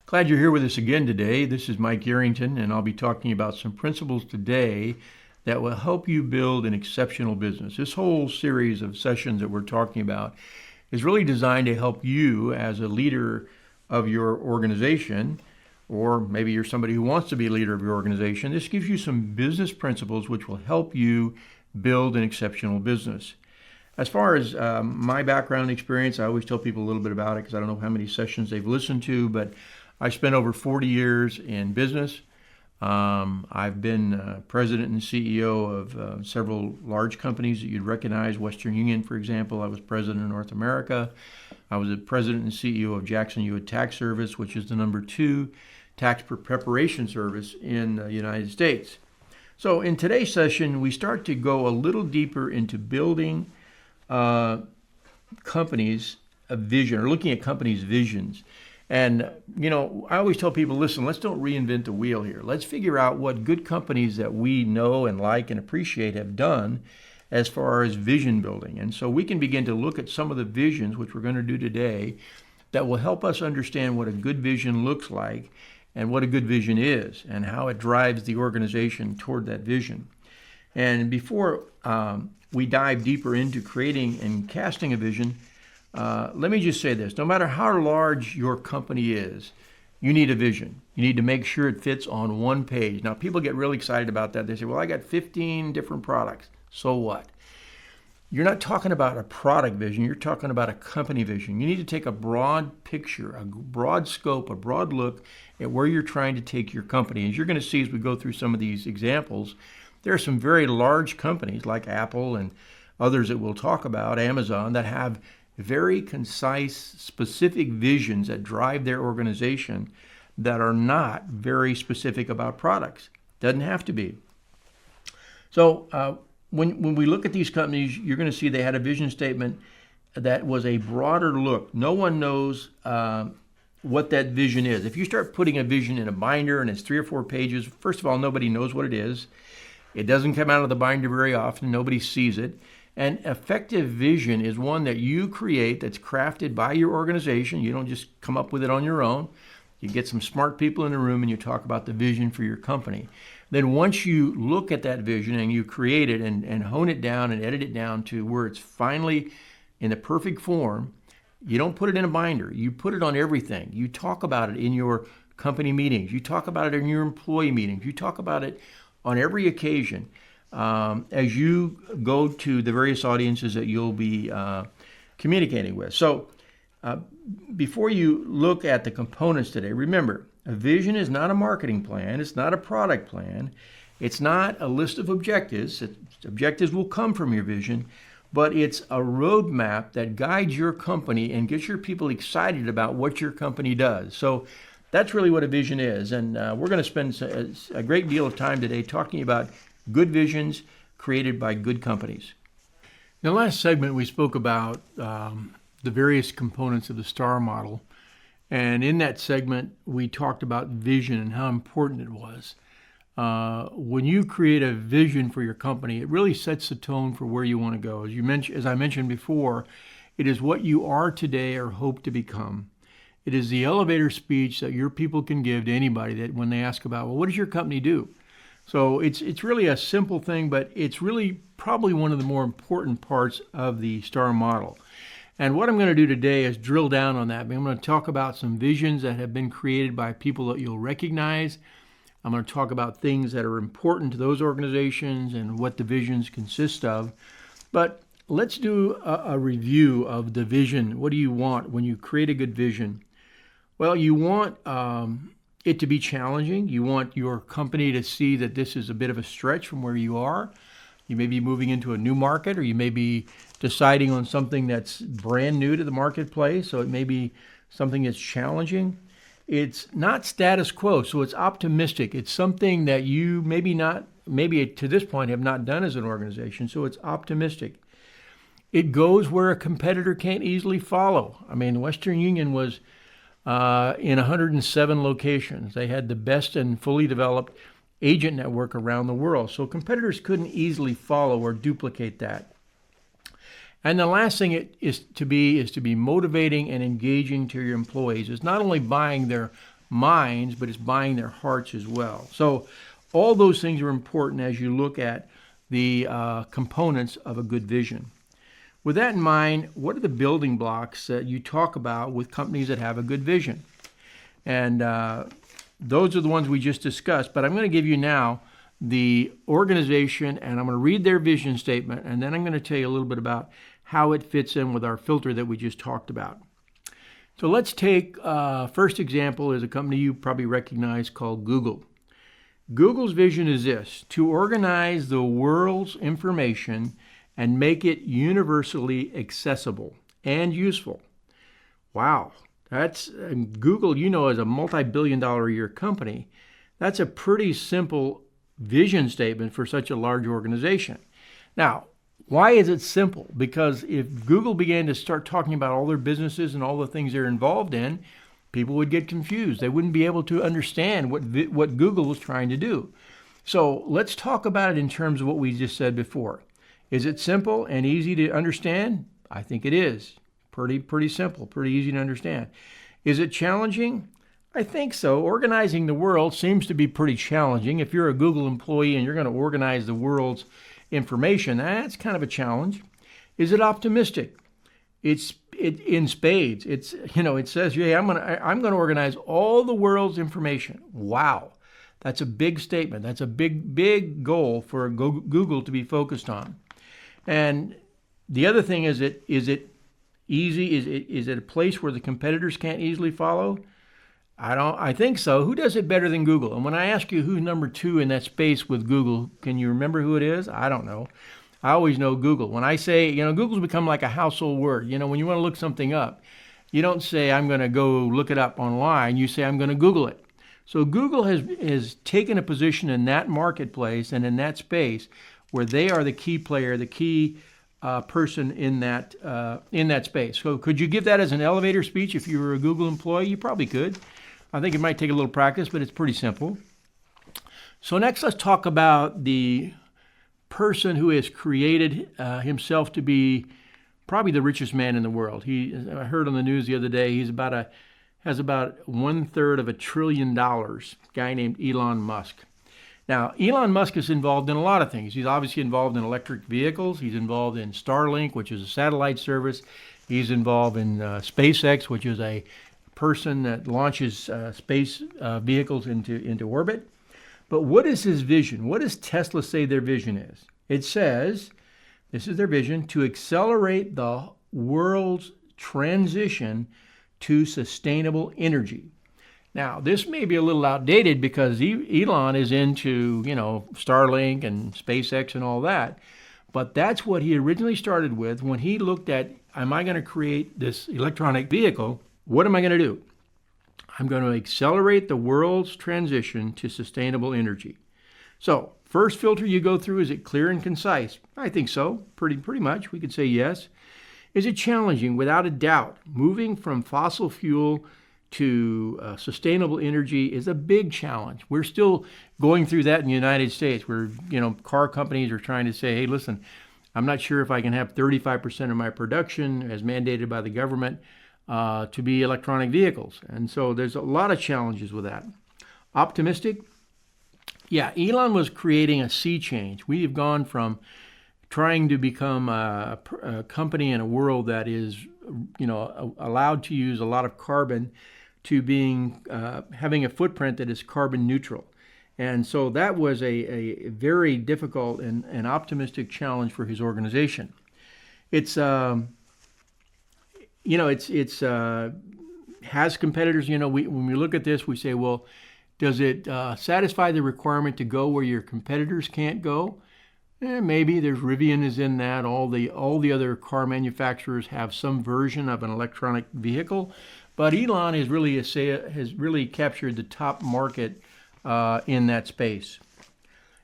Glad you're here with us again today. This is Mike Arrington, and I'll be talking about some principles today that will help you build an exceptional business. This whole series of sessions that we're talking about is really designed to help you as a leader of your organization, or maybe you're somebody who wants to be a leader of your organization. This gives you some business principles which will help you build an exceptional business. As far as my background experience, I always tell people a little bit about it because I don't know how many sessions they've listened to, but I spent over 40 years in business. I've been president and CEO of several large companies that you'd recognize. Western Union, for example. I was president of North America. I was the president and CEO of Jackson Hewitt Tax Service, which is the number 2 tax preparation service in the United States. So in today's session, we start to go a little deeper into building companies' a vision, or looking at companies' visions. And, I always tell people, listen, let's don't reinvent the wheel here. Let's figure out what good companies that we know and like and appreciate have done as far as vision building. And so we can begin to look at some of the visions, which we're going to do today, that will help us understand what a good vision looks like and what a good vision is and how it drives the organization toward that vision. And before we dive deeper into creating and casting a vision, let me just say this. No matter how large your company is, you need a vision. You need to make sure it fits on one page. Now, people get really excited about that. They say, well, I got 15 different products. So what? You're not talking about a product vision. You're talking about a company vision. You need to take a broad picture, a broad scope, a broad look at where you're trying to take your company. As you're going to see as we go through some of these examples, there are some very large companies like Apple and others that we'll talk about, Amazon, that have very concise, specific visions that drive their organization that are not very specific about products. Doesn't have to be. So when we look at these companies, you're going to see they had a vision statement that was a broader look. No one knows what that vision is. If you start putting a vision in a binder and it's 3 or 4 pages, first of all, nobody knows what it is. It doesn't come out of the binder very often. Nobody sees it. And effective vision is one that you create that's crafted by your organization. You don't just come up with it on your own. You get some smart people in the room and you talk about the vision for your company. Then once you look at that vision and you create it and hone it down and edit it down to where it's finally in the perfect form, you don't put it in a binder. You put it on everything. You talk about it in your company meetings. You talk about it in your employee meetings. You talk about it on every occasion. As you go to the various audiences that you'll be communicating with. So before you look at the components today, remember, a vision is not a marketing plan. It's not a product plan. It's not a list of objectives. Objectives will come from your vision, but it's a roadmap that guides your company and gets your people excited about what your company does. So that's really what a vision is. And we're going to spend a great deal of time today talking about good visions created by good companies. In the last segment, we spoke about the various components of the STAR model. And in that segment, we talked about vision and how important it was. When you create a vision for your company, it really sets the tone for where you want to go. As I mentioned before, it is what you are today or hope to become. It is the elevator speech that your people can give to anybody that when they ask about, well, what does your company do? So it's really a simple thing, but it's really probably one of the more important parts of the STAR model. And what I'm going to do today is drill down on that. I'm going to talk about some visions that have been created by people that you'll recognize. I'm going to talk about things that are important to those organizations and what the visions consist of. But let's do a review of the vision. What do you want when you create a good vision? Well, you want it to be challenging. You want your company to see that this is a bit of a stretch from where you are. You may be moving into a new market, or you may be deciding on something that's brand new to the marketplace. So it may be something that's challenging. It's not status quo, so it's optimistic. It's something that you maybe to this point have not done as an organization, so it's optimistic. It goes where a competitor can't easily follow. I mean, Western Union was in 107 locations. They had the best and fully developed agent network around the world. So competitors couldn't easily follow or duplicate that. And the last thing is to be motivating and engaging to your employees. It's not only buying their minds, but it's buying their hearts as well. So all those things are important as you look at the components of a good vision. With that in mind, what are the building blocks that you talk about with companies that have a good vision? And those are the ones we just discussed, but I'm going to give you now the organization, and I'm going to read their vision statement, and then I'm going to tell you a little bit about how it fits in with our filter that we just talked about. So let's take first example is a company you probably recognize called Google. Google's vision is this: to organize the world's information and make it universally accessible and useful. Wow. That's Google, as a multi-billion-dollar-a-year company. That's a pretty simple vision statement for such a large organization. Now, why is it simple? Because if Google began to start talking about all their businesses and all the things they're involved in, people would get confused. They wouldn't be able to understand what Google was trying to do. So let's talk about it in terms of what we just said before. Is it simple and easy to understand? I think it is. Pretty simple, pretty easy to understand. Is it challenging? I think so. Organizing the world seems to be pretty challenging. If you're a Google employee and you're going to organize the world's information, that's kind of a challenge. Is it optimistic? It's in spades. It says, yeah, I'm going to organize all the world's information. Wow. That's a big statement. That's a big goal for Google to be focused on. And the other thing is it easy? Is it a place where the competitors can't easily follow? I think so. Who does it better than Google? And when I ask you who's number 2 in that space with Google, can you remember who it is? I don't know. I always know Google. When I say, Google's become like a household word. When you want to look something up, you don't say, I'm going to go look it up online. You say, I'm going to Google it. So Google has taken a position in that marketplace and in that space where they are the key player, the key person in that space. So could you give that as an elevator speech if you were a Google employee? You probably could. I think it might take a little practice, but it's pretty simple. So next, let's talk about the person who has created himself to be probably the richest man in the world. I heard on the news the other day, has about $1/3 of $1 trillion, guy named Elon Musk. Now, Elon Musk is involved in a lot of things. He's obviously involved in electric vehicles. He's involved in Starlink, which is a satellite service. He's involved in SpaceX, which is a person that launches space vehicles into orbit. But what is his vision? What does Tesla say their vision is? It says, this is their vision, to accelerate the world's transition to sustainable energy. Now, this may be a little outdated because Elon is into, Starlink and SpaceX and all that. But that's what he originally started with when he looked at, am I going to create this electronic vehicle? What am I going to do? I'm going to accelerate the world's transition to sustainable energy. So, first filter you go through, is it clear and concise? I think so, pretty much. We could say yes. Is it challenging? Without a doubt. Moving from fossil fuel to sustainable energy is a big challenge. We're still going through that in the United States where, car companies are trying to say, hey, listen, I'm not sure if I can have 35% of my production as mandated by the government to be electronic vehicles. And so there's a lot of challenges with that. Optimistic? Yeah, Elon was creating a sea change. We have gone from trying to become a company in a world that is, allowed to use a lot of carbon to being having a footprint that is carbon neutral. And so that was a very difficult and optimistic challenge for his organization. It's has competitors. When we look at this, we say, well, does it satisfy the requirement to go where your competitors can't go? Maybe. There's Rivian is in that. All the other car manufacturers have some version of an electronic vehicle, but Elon has really captured the top market in that space.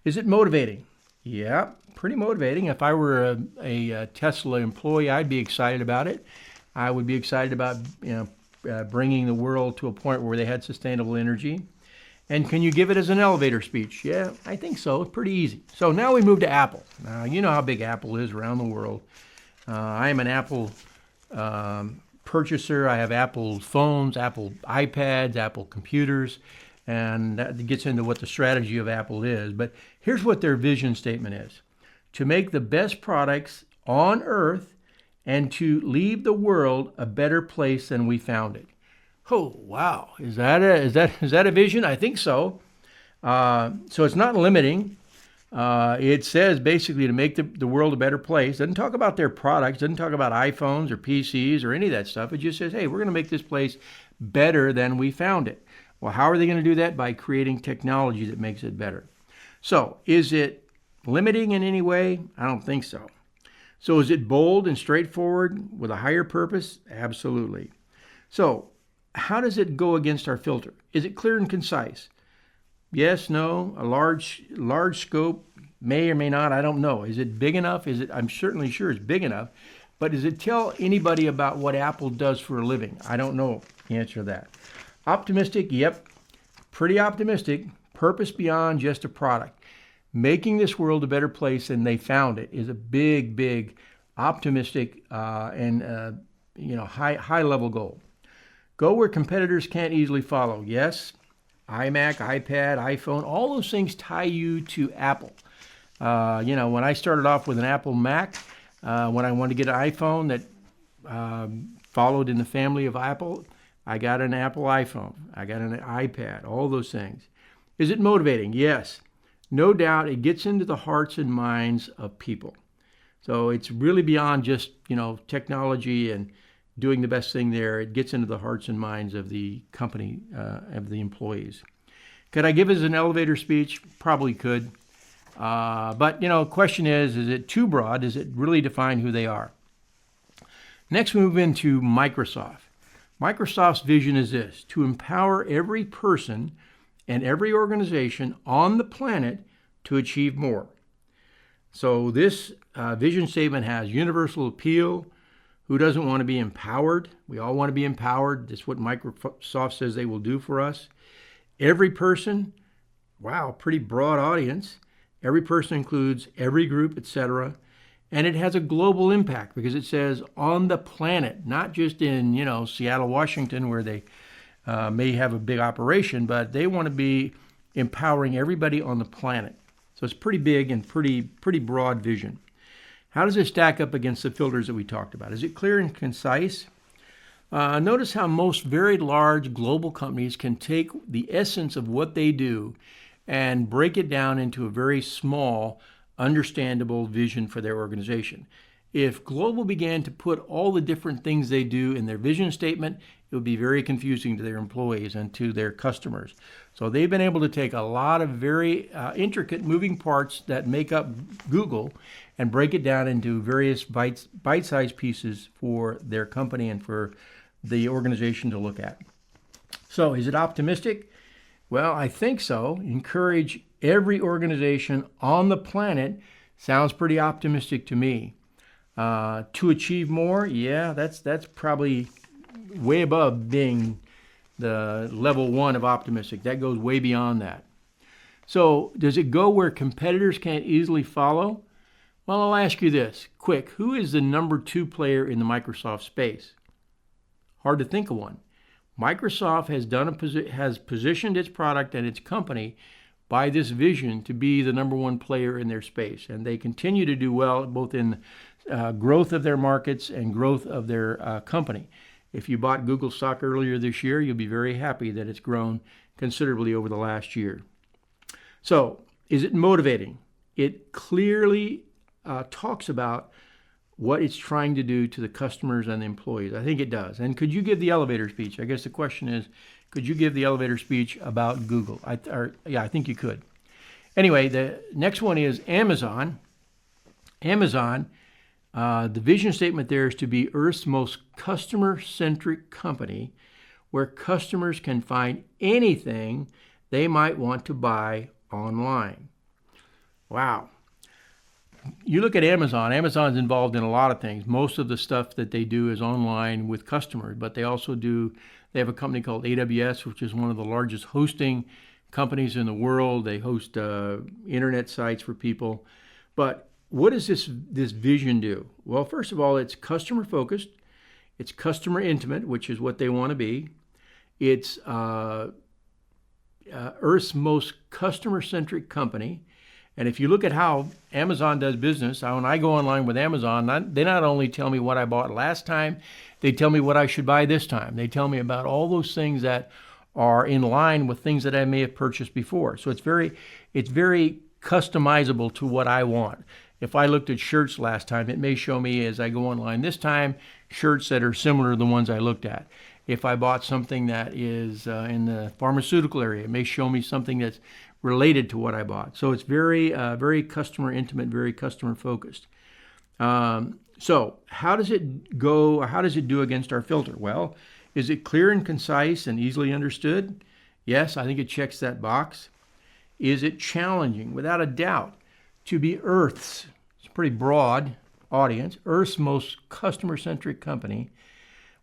Is it motivating? Yeah, pretty motivating. If I were a Tesla employee, I'd be excited about it. I would be excited about bringing the world to a point where they had sustainable energy. And can you give it as an elevator speech? Yeah, I think so. It's pretty easy. So now we move to Apple. Now, you know how big Apple is around the world. I am an Apple purchaser. I have Apple phones, Apple iPads, Apple computers, and that gets into what the strategy of Apple is. But here's what their vision statement is: to make the best products on earth and to leave the world a better place than we found it. Oh, wow. Is that a vision? I think so. So it's not limiting. It says basically to make the world a better place. Doesn't talk about their products, doesn't talk about iPhones or PCs or any of that stuff. It just says, hey, we're going to make this place better than we found it. Well, how are they going to do that? By creating technology that makes it better. So is it limiting in any way? I don't think so. So is it bold and straightforward with a higher purpose? Absolutely. So how does it go against our filter? Is it clear and concise? Yes, no, a large scope, may or may not, I don't know. Is it big enough? I'm certainly sure it's big enough, but does it tell anybody about what Apple does for a living? I don't know the answer to that. Optimistic, yep, pretty optimistic. Purpose beyond just a product. Making this world a better place than they found it is a big, big optimistic and high level goal. Go where competitors can't easily follow. Yes, iMac, iPad, iPhone, all those things tie you to Apple. When I started off with an Apple Mac, when I wanted to get an iPhone that followed in the family of Apple, I got an Apple iPhone. I got an iPad, all those things. Is it motivating? Yes. No doubt it gets into the hearts and minds of people. So it's really beyond just, technology and doing the best thing there. It gets into the hearts and minds of the company, of the employees. Could I give it as an elevator speech? Probably could. But question is it too broad? Does it really define who they are? Next, we move into Microsoft. Microsoft's vision is this: to empower every person and every organization on the planet to achieve more. So this vision statement has universal appeal. Who doesn't want to be empowered? We all want to be empowered. That's what Microsoft says they will do for us. Every person, wow, pretty broad audience. Every person includes every group, etc. And it has a global impact because it says on the planet, not just in, Seattle, Washington, where they may have a big operation, but they want to be empowering everybody on the planet. So it's pretty big and pretty broad vision. How does it stack up against the filters that we talked about? Is it clear and concise? Notice how most very large global companies can take the essence of what they do and break it down into a very small, understandable vision for their organization. If Global began to put all the different things they do in their vision statement, it would be very confusing to their employees and to their customers. So they've been able to take a lot of very intricate moving parts that make up Google and break it down into various bite-sized pieces for their company and for the organization to look at. So is it optimistic? Well, I think so. Encourage every organization on the planet sounds pretty optimistic to me. To achieve more, yeah, that's probably way above being the level 1 of optimistic. That goes way beyond that. So does it go where competitors can't easily follow? Well, I'll ask you this, quick. Who is the number 2 player in the Microsoft space? Hard to think of one. Microsoft has positioned its product and its company by this vision to be the number 1 player in their space. And they continue to do well both in growth of their markets and growth of their company. If you bought Google stock earlier this year, you'll be very happy that it's grown considerably over the last year. So, is it motivating? It clearly talks about what it's trying to do to the customers and the employees. I think it does. And could you give the elevator speech? I guess the question is, could you give the elevator speech about Google? I think you could. Anyway, the next one is Amazon. Amazon, the vision statement there is to be Earth's most customer-centric company where customers can find anything they might want to buy online. Wow. You look at Amazon. Amazon's involved in a lot of things. Most of the stuff that they do is online with customers, but they have a company called AWS, which is one of the largest hosting companies in the world. They host internet sites for people. But what does this vision do? Well, first of all, it's customer focused. It's customer intimate, which is what they want to be. It's Earth's most customer-centric company. And if you look at how Amazon does business, when I go online with Amazon, they not only tell me what I bought last time, they tell me what I should buy this time. They tell me about all those things that are in line with things that I may have purchased before. So it's very customizable to what I want. If I looked at shirts last time, it may show me as I go online this time shirts that are similar to the ones I looked at. If I bought something that is in the pharmaceutical area, it may show me something that's related to what I bought. So it's very customer intimate, very customer focused. So how does it go? How does it do against our filter? Well, is it clear and concise and easily understood? Yes, I think it checks that box. Is it challenging? Without a doubt. To be Earth's, it's a pretty broad audience, Earth's most customer-centric company,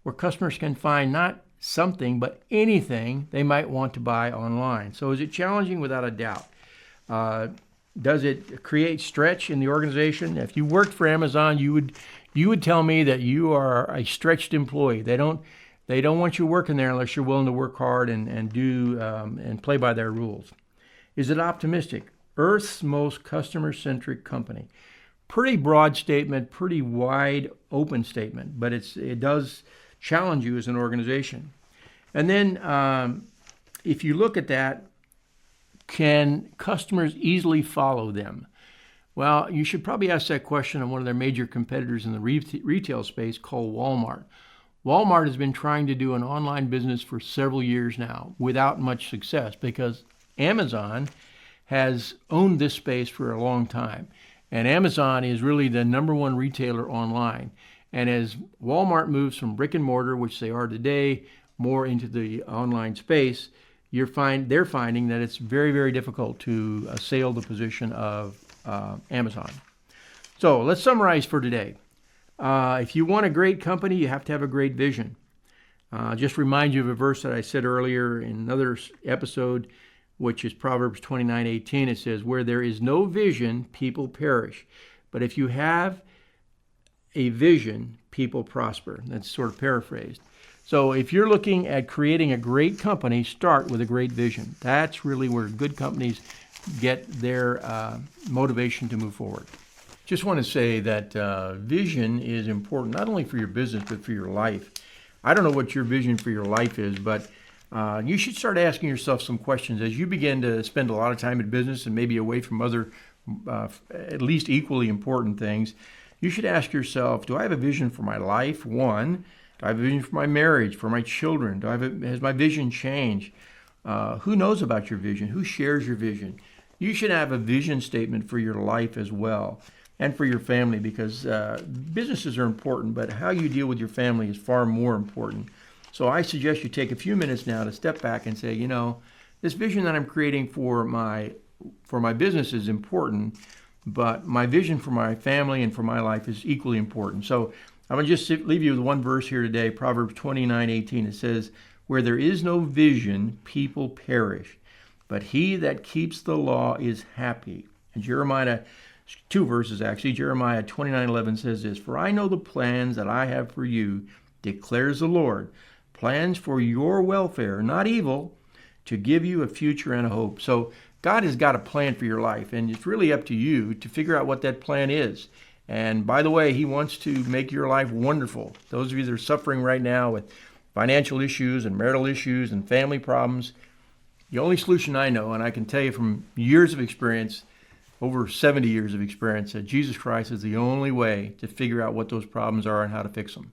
where customers can find not something, but anything they might want to buy online. So is it challenging? Without a doubt. Does it create stretch in the organization? If you worked for Amazon, you would tell me that you are a stretched employee. They don't want you working there unless you're willing to work hard and play by their rules. Is it optimistic? Earth's most customer-centric company. Pretty broad statement, pretty wide open statement, but it does challenge you as an organization. And then if you look at that, can customers easily follow them? Well, you should probably ask that question of one of their major competitors in the retail space called Walmart. Walmart has been trying to do an online business for several years now without much success because Amazon has owned this space for a long time. And Amazon is really the number one retailer online. And as Walmart moves from brick and mortar, which they are today, more into the online space, they're finding that it's very, very difficult to assail the position of Amazon. So let's summarize for today. If you want a great company, you have to have a great vision. Just remind you of a verse that I said earlier in another episode, which is Proverbs 29:18. It says, where there is no vision, people perish. But if you have a vision, people prosper. That's sort of paraphrased. So if you're looking at creating a great company, start with a great vision. That's really where good companies get their motivation to move forward. Just want to say that vision is important, not only for your business, but for your life. I don't know what your vision for your life is, but you should start asking yourself some questions as you begin to spend a lot of time in business and maybe away from other at least equally important things. You should ask yourself, do I have a vision for my life? One, do I have a vision for my marriage, for my children? Has my vision changed? Who knows about your vision? Who shares your vision? You should have a vision statement for your life as well and for your family because businesses are important, but how you deal with your family is far more important. So I suggest you take a few minutes now to step back and say, this vision that I'm creating for my business is important, but my vision for my family and for my life is equally important. So I'm going to just leave you with one verse here today, Proverbs 29:18. It says, where there is no vision, people perish, but he that keeps the law is happy. And Jeremiah, two verses actually, Jeremiah 29:11 says this, for I know the plans that I have for you, declares the Lord, plans for your welfare, not evil, to give you a future and a hope. So God has got a plan for your life, and it's really up to you to figure out what that plan is. And by the way, he wants to make your life wonderful. Those of you that are suffering right now with financial issues and marital issues and family problems, the only solution I know, and I can tell you from years of experience, over 70 years of experience, that Jesus Christ is the only way to figure out what those problems are and how to fix them.